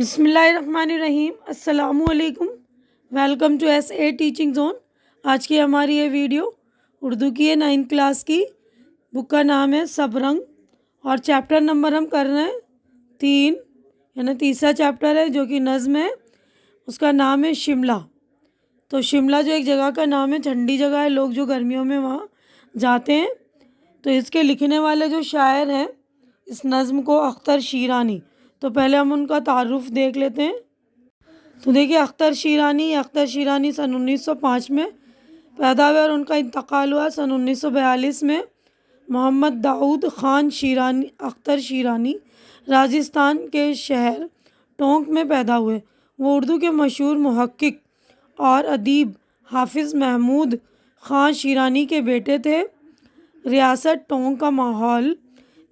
بسم اللہ الرحمن الرحیم۔ السلام علیکم، welcome to S A teaching zone. آج کی ہماری یہ ویڈیو اردو کی ہے 9th کلاس کی۔ بک کا نام ہے سب رنگ اور چیپٹر نمبر ہم کر رہے ہیں 3، یعنی تیسرا چیپٹر ہے جو کہ نظم ہے، اس کا نام ہے شملہ۔ تو شملہ جو ایک جگہ کا نام ہے، ٹھنڈی جگہ ہے، لوگ جو گرمیوں میں وہاں جاتے ہیں۔ تو اس کے لکھنے والے جو شاعر ہیں اس نظم کو، اختر شیرانی۔ تو پہلے ہم ان کا تعارف دیکھ لیتے ہیں۔ تو دیکھیے اختر شیرانی سن 1905 میں پیدا ہوئے اور ان کا انتقال ہوا سن 1942 میں۔ محمد داؤد خان اختر شیرانی راجستھان کے شہر ٹونک میں پیدا ہوئے۔ وہ اردو کے مشہور محقق اور ادیب حافظ محمود خان شیرانی کے بیٹے تھے۔ ریاست ٹونک کا ماحول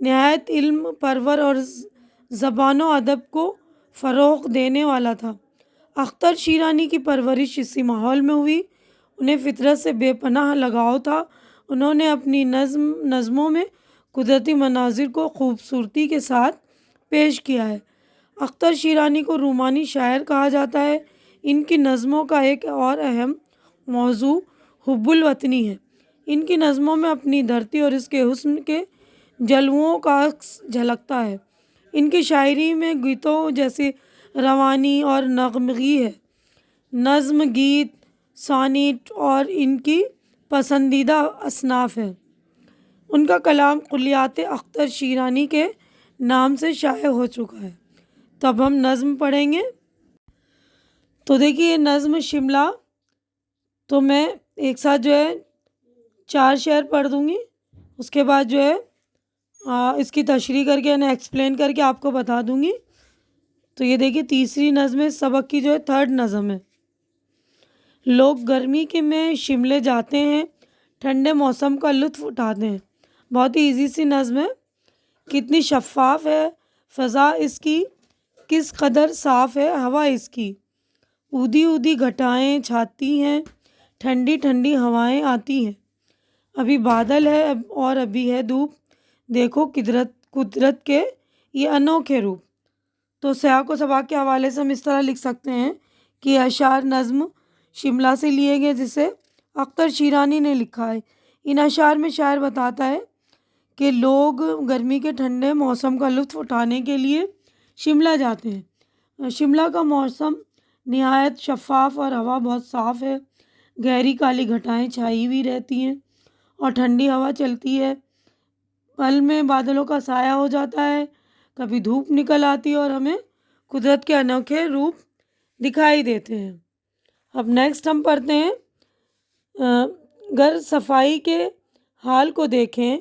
نہایت علم پرور اور زبان و ادب کو فروغ دینے والا تھا۔ اختر شیرانی کی پرورش اسی ماحول میں ہوئی۔ انہیں فطرت سے بے پناہ لگاؤ تھا۔ انہوں نے اپنی نظموں میں قدرتی مناظر کو خوبصورتی کے ساتھ پیش کیا ہے۔ اختر شیرانی کو رومانی شاعر کہا جاتا ہے۔ ان کی نظموں کا ایک اور اہم موضوع حب الوطنی ہے۔ ان کی نظموں میں اپنی دھرتی اور اس کے حسن کے جلووں کا عکس جھلکتا ہے۔ ان کی شاعری میں گیتوں جیسی روانی اور نغمگی ہے۔ نظم، گیت، سانیٹ اور ان کی پسندیدہ اصناف ہے۔ ان کا کلام کلیات اختر شیرانی کے نام سے شائع ہو چکا ہے۔ تو اب ہم نظم پڑھیں گے۔ تو دیکھیے نظم شملہ، تو میں ایک ساتھ جو ہے 4 شعر پڑھ دوں گی، اس کے بعد جو ہے اس کی تشریح کر کے ایکسپلین کر کے آپ کو بتا دوں گی۔ تو یہ دیکھیے تیسری نظم ہے، سبق کی جو ہے 3rd نظم ہے۔ لوگ گرمی کے میں شملے جاتے ہیں، ٹھنڈے موسم کا لطف اٹھاتے ہیں۔ بہت ہی ایزی سی نظم ہے۔ کتنی شفاف ہے فضا اس کی، کس قدر صاف ہے ہوا اس کی۔ اودی اودی گھٹائیں چھاتی ہیں، ٹھنڈی ٹھنڈی ہوائیں آتی ہیں۔ ابھی بادل ہے اور ابھی ہے دھوپ، دیکھو قدرت کے یہ انوکھے روپ۔ تو سیاق و سباق کے حوالے سے ہم اس طرح لکھ سکتے ہیں کہ اشعار نظم شملہ سے لیے گئے جسے اختر شیرانی نے لکھا ہے۔ ان اشعار میں شاعر بتاتا ہے کہ لوگ گرمی کے ٹھنڈے موسم کا لطف اٹھانے کے لیے شملہ جاتے ہیں۔ شملہ کا موسم نہایت شفاف اور ہوا بہت صاف ہے۔ گہری کالی گھٹائیں چھائی ہوئی رہتی ہیں اور ٹھنڈی ہوا چلتی ہے۔ پل میں بادلوں کا سایہ ہو جاتا ہے، کبھی دھوپ نکل آتی ہے اور ہمیں قدرت کے انوکھے روپ دکھائی دیتے ہیں۔ اب نیکسٹ ہم پڑھتے ہیں گر صفائی کے حال کو دیکھیں،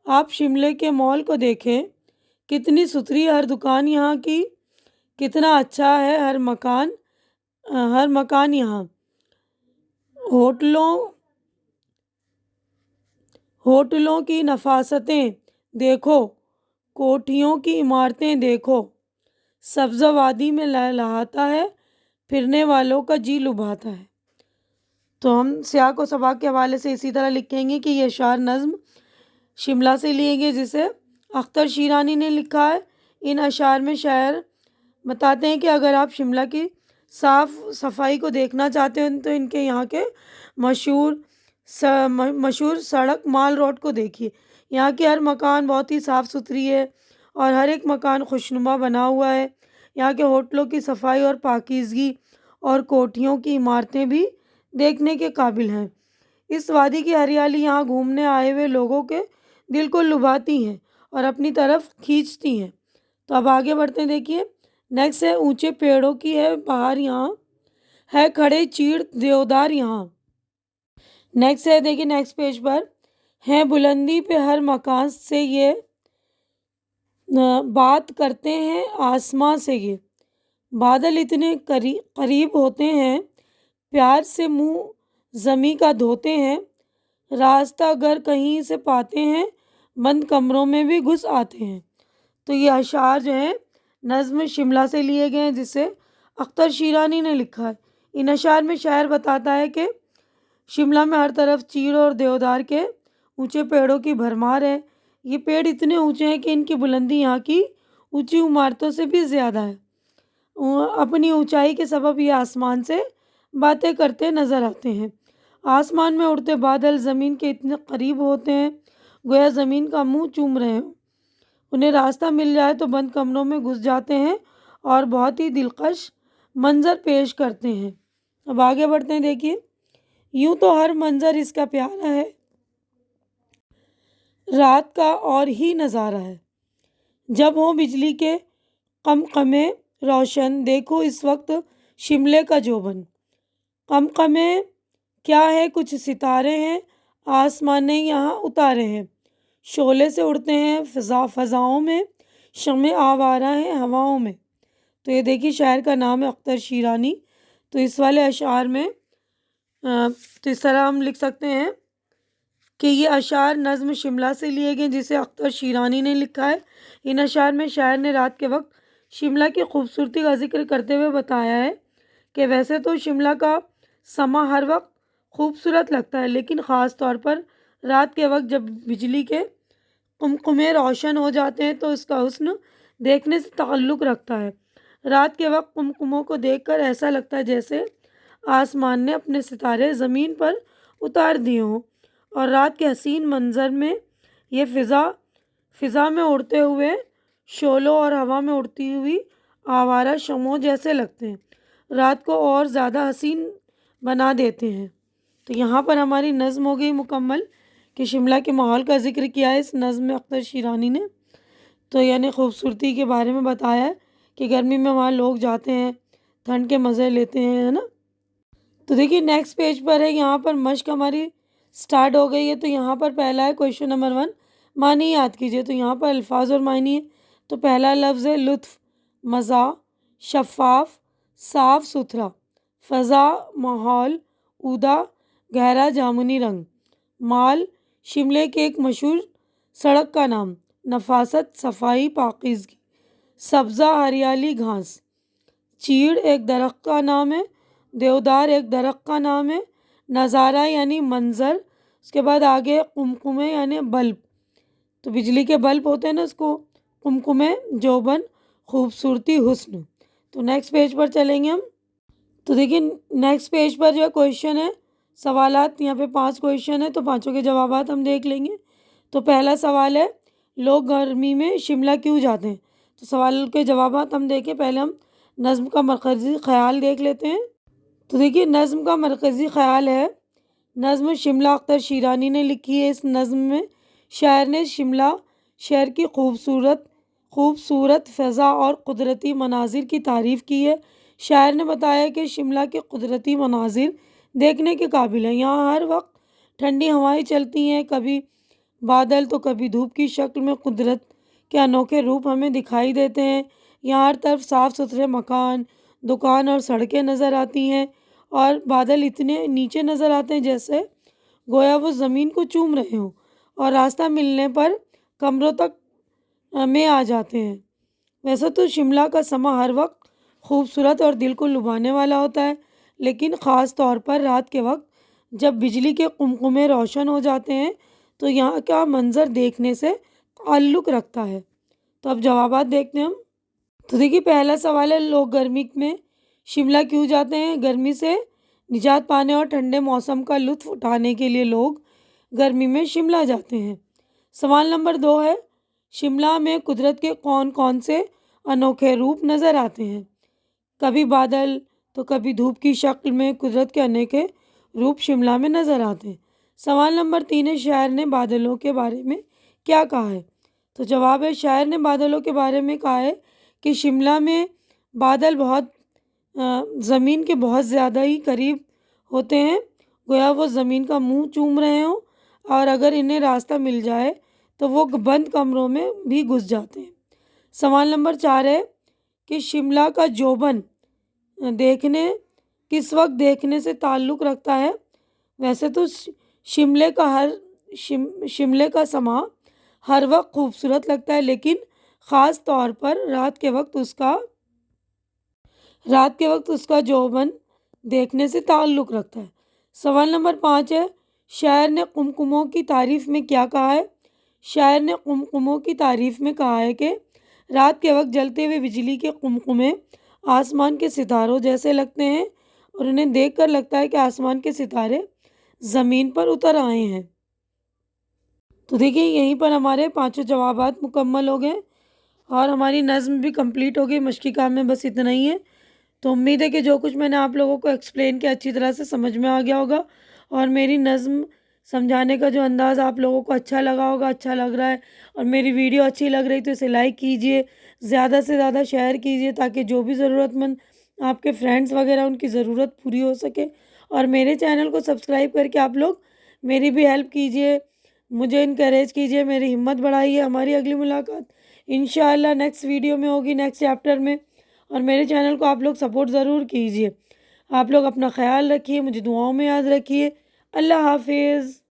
آپ شملے کے مال کو دیکھیں، کتنی ستھری ہر دکان یہاں کی، کتنا اچھا ہے ہر مکان یہاں۔ ہوٹلوں کی نفاستیں دیکھو، کوٹھیوں کی عمارتیں دیکھو، سبز وادی میں لہلہاتا ہے، پھرنے والوں کا جی لبھاتا ہے۔ تو ہم سیاق و سباق کے حوالے سے اسی طرح لکھیں گے کہ یہ اشعار نظم شملہ سے لیے گئے جسے اختر شیرانی نے لکھا ہے۔ ان اشعار میں شاعر بتاتے ہیں کہ اگر آپ شملہ کی صاف صفائی کو دیکھنا چاہتے ہیں تو ان کے یہاں کے مشہور سڑک مال روڈ کو دیکھیے۔ یہاں کی ہر مکان بہت ہی صاف ستھری ہے اور ہر ایک مکان خوشنما بنا ہوا ہے۔ یہاں کے ہوٹلوں کی صفائی اور پاکیزگی اور کوٹھیوں کی عمارتیں بھی دیکھنے کے قابل ہیں۔ اس وادی کی ہریالی یہاں گھومنے آئے ہوئے لوگوں کے دل کو لبھاتی ہیں اور اپنی طرف کھینچتی ہیں۔ تو اب آگے بڑھتے ہیں۔ دیکھیے نیکسٹ ہے اونچے پیڑوں کی ہے بہار یہاں، ہے کھڑے چیڑ دیودار یہاں۔ نیکسٹ ہے، دیکھیے نیکسٹ پیج پر، ہیں بلندی پہ ہر مکان سے یہ، بات کرتے ہیں آسماں سے یہ۔ بادل اتنے قریب ہوتے ہیں، پیار سے منہ زمیں کا دھوتے ہیں، راستہ گر کہیں سے پاتے ہیں، بند کمروں میں بھی گھس آتے ہیں۔ تو یہ اشعار جو ہیں نظم شملہ سے لیے گئے ہیں جسے اختر شیرانی نے لکھا ہے۔ ان اشعار میں شاعر بتاتا ہے کہ شملہ میں ہر طرف چیڑ اور دیودار کے اونچے پیڑوں کی بھرمار ہے۔ یہ پیڑ اتنے اونچے ہیں کہ ان کی بلندی یہاں کی اونچی عمارتوں سے بھی زیادہ ہے۔ اپنی اونچائی کے سبب یہ آسمان سے باتیں کرتے نظر آتے ہیں۔ آسمان میں اڑتے بادل زمین کے اتنے قریب ہوتے ہیں گویا زمین کا منہ چوم رہے ہوں۔ انہیں راستہ مل جائے تو بند کمروں میں گھس جاتے ہیں اور بہت ہی دلکش منظر پیش کرتے ہیں۔ اب آگے بڑھتے ہیں، دیکھیے، یوں تو ہر منظر اس کا پیارا ہے، رات کا اور ہی نظارہ ہے، جب ہوں بجلی کے قمقمے روشن، دیکھو اس وقت شملے کا جوبن۔ قمقمے کیا ہے؟ کچھ ستارے ہیں آسمان نے یہاں اتارے ہیں، شعلے سے اڑتے ہیں فضاؤں میں، شمع آوارہ ہیں ہواؤں میں۔ تو یہ دیکھیے شاعر کا نام ہے اختر شیرانی۔ تو اس والے اشعار میں تو اس طرح ہم لکھ سکتے ہیں کہ یہ اشعار نظم شملہ سے لیے گئے جسے اختر شیرانی نے لکھا ہے۔ ان اشعار میں شاعر نے رات کے وقت شملہ کی خوبصورتی کا ذکر کرتے ہوئے بتایا ہے کہ ویسے تو شملہ کا سما ہر وقت خوبصورت لگتا ہے، لیکن خاص طور پر رات کے وقت جب بجلی کے قمقمے روشن ہو جاتے ہیں تو اس کا حسن دیکھنے سے تعلق رکھتا ہے۔ رات کے وقت قمقموں کو دیکھ کر ایسا لگتا ہے جیسے آسمان نے اپنے ستارے زمین پر اتار دیے ہوں، اور رات کے حسین منظر میں یہ فضا میں اڑتے ہوئے شعلوں اور ہوا میں اڑتی ہوئی آوارہ شمعوں جیسے لگتے ہیں، رات کو اور زیادہ حسین بنا دیتے ہیں۔ تو یہاں پر ہماری نظم ہو گئی مکمل کہ شملہ کے ماحول کا ذکر کیا ہے اس نظم میں اختر شیرانی نے۔ تو یعنی خوبصورتی کے بارے میں بتایا ہے کہ گرمی میں وہاں لوگ جاتے ہیں، ٹھنڈ کے مزے لیتے ہیں، ہے نا۔ تو دیکھیے نیکسٹ پیج پر ہے، یہاں پر مشق ہماری سٹارٹ ہو گئی ہے۔ تو یہاں پر پہلا ہے کویشچن نمبر 1، معنی یاد کیجیے۔ تو یہاں پر الفاظ اور معنی ہے۔ تو پہلا لفظ ہے لطف، مزہ، شفاف، صاف ستھرا، فضا، ماحول، عہدہ، گہرا جامنی رنگ، مال، شملے کے ایک مشہور سڑک کا نام، نفاست، صفائی، پاکیزگی، سبزہ، ہریالی، گھاس، چیڑ ایک درخت کا نام ہے، دیودار ایک درخت کا نام ہے، نظارہ یعنی منظر، اس کے بعد آگے قمقمے یعنی بلب، تو بجلی کے بلب ہوتے ہیں نا، اس کو قمقمے، جوبن، خوبصورتی، حسن۔ تو نیکسٹ پیج پر چلیں گے ہم۔ تو دیکھیں نیکسٹ پیج پر جو ہے کویشچن ہے، سوالات، یہاں پہ 5 کویشچن ہے تو 5 کے جوابات ہم دیکھ لیں گے۔ تو پہلا سوال ہے لوگ گرمی میں شملہ کیوں جاتے ہیں؟ تو سوال کے جوابات ہم دیکھیں، پہلے ہم نظم کا مرکزی خیال دیکھ لیتے ہیں۔ تو دیکھیے نظم کا مرکزی خیال ہے، نظم شملہ اختر شیرانی نے لکھی ہے۔ اس نظم میں شاعر نے شملہ شہر کی خوبصورت فضا اور قدرتی مناظر کی تعریف کی ہے۔ شاعر نے بتایا کہ شملہ کے قدرتی مناظر دیکھنے کے قابل ہیں، یہاں ہر وقت ٹھنڈی ہوائیں چلتی ہیں، کبھی بادل تو کبھی دھوپ کی شکل میں قدرت کے انوکھے روپ ہمیں دکھائی دیتے ہیں۔ یہاں ہر طرف صاف ستھرے مکان، دکان اور سڑکیں نظر آتی ہیں، اور بادل اتنے نیچے نظر آتے ہیں جیسے گویا وہ زمین کو چوم رہے ہوں، اور راستہ ملنے پر کمروں تک میں آ جاتے ہیں۔ ویسے تو شملہ کا سما ہر وقت خوبصورت اور دل کو لبھانے والا ہوتا ہے، لیکن خاص طور پر رات کے وقت جب بجلی کے قمقمے روشن ہو جاتے ہیں تو یہاں کا منظر دیکھنے سے تعلق رکھتا ہے۔ تو اب جوابات دیکھتے ہیں ہم۔ تو دیکھیے پہلا سوال ہے لوگ گرمی میں شملہ کیوں جاتے ہیں؟ گرمی سے نجات پانے اور ٹھنڈے موسم کا لطف اٹھانے کے لیے لوگ گرمی میں شملہ جاتے ہیں۔ سوال نمبر 2 ہے شملہ میں قدرت کے کون کون سے انوکھے روپ نظر آتے ہیں؟ کبھی بادل تو کبھی دھوپ کی شکل میں قدرت کے انوکھے روپ شملہ میں نظر آتے ہیں۔ سوال نمبر 3 ہے شاعر نے بادلوں کے بارے میں کیا کہا ہے؟ تو جواب ہے شاعر نے بادلوں کے بارے میں کہا ہے کہ شملہ میں بادل زمین کے بہت زیادہ ہی قریب ہوتے ہیں، گویا وہ زمین کا منہ چوم رہے ہوں، اور اگر انہیں راستہ مل جائے تو وہ بند کمروں میں بھی گھس جاتے ہیں۔ سوال نمبر 4 ہے کہ شملہ کا جوبن کس وقت دیکھنے سے تعلق رکھتا ہے؟ ویسے تو شملے کا سما ہر وقت خوبصورت لگتا ہے، لیکن خاص طور پر رات کے وقت اس کا جوبن دیکھنے سے تعلق رکھتا ہے۔ سوال نمبر 5 ہے شاعر نے قمقموں کی تعریف میں کیا کہا ہے؟ شاعر نے قمقموں کی تعریف میں کہا ہے کہ رات کے وقت جلتے ہوئے بجلی کے قمقمے آسمان کے ستاروں جیسے لگتے ہیں اور انہیں دیکھ کر لگتا ہے کہ آسمان کے ستارے زمین پر اتر آئے ہیں۔ تو دیکھیے یہیں پر ہمارے 5 جوابات مکمل ہو گئے اور ہماری نظم بھی کمپلیٹ ہو گئی۔ مشقی کام میں بس اتنا ہی ہے۔ تو امید ہے کہ جو کچھ میں نے آپ لوگوں کو ایکسپلین کیا اچھی طرح سے سمجھ میں آ گیا ہوگا، اور میری نظم سمجھانے کا جو انداز آپ لوگوں کو اچھا لگا ہوگا، اچھا لگ رہا ہے، اور میری ویڈیو اچھی لگ رہی تو اسے لائک کیجئے، زیادہ سے زیادہ شیئر کیجئے تاکہ جو بھی ضرورت مند آپ کے فرینڈس وغیرہ ان کی ضرورت پوری ہو سکے، اور میرے چینل کو سبسکرائب کر کے آپ لوگ میری بھی ہیلپ کیجئے، مجھے انکریج کیجئے، میری ہمت بڑھائیے۔ ہماری اگلی ملاقات انشاءاللہ نیکسٹ ویڈیو میں ہوگی، نیکسٹ چیپٹر میں، اور میرے چینل کو آپ لوگ سپورٹ ضرور کیجئے۔ آپ لوگ اپنا خیال رکھیے، مجھے دعاؤں میں یاد رکھیے۔ اللہ حافظ۔